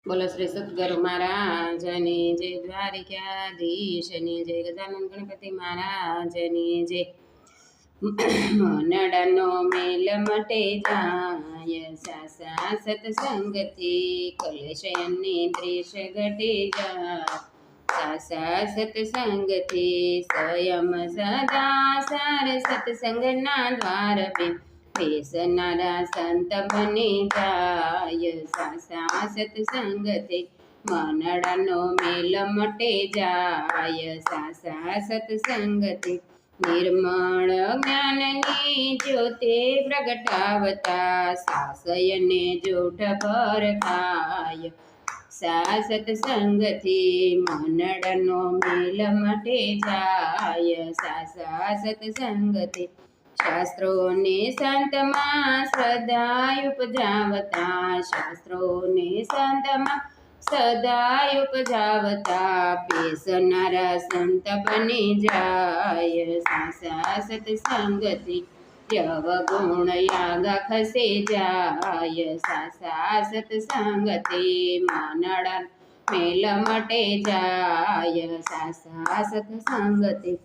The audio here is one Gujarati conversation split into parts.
બોલો શ્રી સદગુરુ મહારાજની જય, દ્વારિકાધીશની જય, ગજાનંદ ગણપતિ મહારાજની જય. મનડાનો મેલ મટે જાય, સાસા સત્સંગથી કલેશયની ત્રીસ ઘટે જાય. સાસા સત્સંગથી સ્વયં સદા સાર, સત્સંગના દ્વાર પે બેસનારા સંત બની જાય. સાસા સત્સંગથી મનડાનો મેલ મટે જાય. સાસા સત્સંગથી નિર્મળ જ્ઞાનની જ્યોતિ પ્રગટાવતા, સાસયને જૂઠ પર ખાય. સત્સંગથી મનડાનો મેલ મટે જાય. સાસા સત્સંગથી શાસ્ત્રોને સંતમાં શ્રદ્ધા ઉપજાવતા, શાસ્ત્રોને સંતમાં સદા ઉપજાવતા, પેસનારા સંત બની જાય. સાસા સત્સંગથી અવગુણ યાગા ખસે જાય. સાસા સત્સંગથી મનડા મેલ મટે જાય. સાસા સત્સંગથી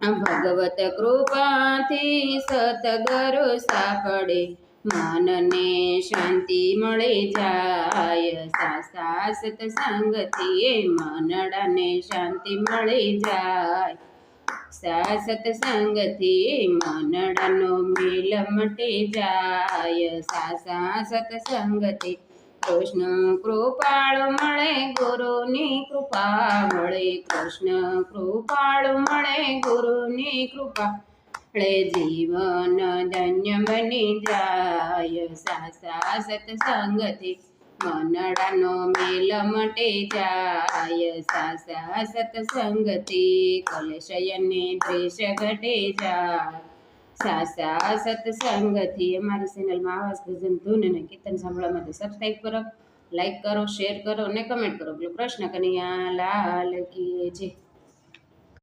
ભગવત કૃપાથી સતગુરુ સાપડે, મનને શાંતિ મળે જાય. સાસા સત્સંગથી મનડાને શાંતિ મળે જાય. સત્સંગથી મનડાનો મેલ મટે જાય. સાસા સત્સંગથી કૃષ્ણ કૃપાળુ મળે, ગુરુની કૃપા મળે. કૃષ્ણ કૃપાળુ મળે, ગુરુની કૃપા મળે, જીવન ધન્ય બની જાય. સાસા સત્સંગથી મનડાનો મેલ મટે જાય. સાસા સત્સંગથી કલેશયને દ્વેષ ઘટે જાય. સાસા સત્સંગથી અમારી ચેનલમાં આવાજ ભજન ધૂન અને કીર્તન સાંભળવા માટે સબસ્ક્રાઈબ કરો, લાઈક કરો, શેર કરો અને કમેન્ટ કરો. કૃષ્ણ કનૈયા લાલ કી જય.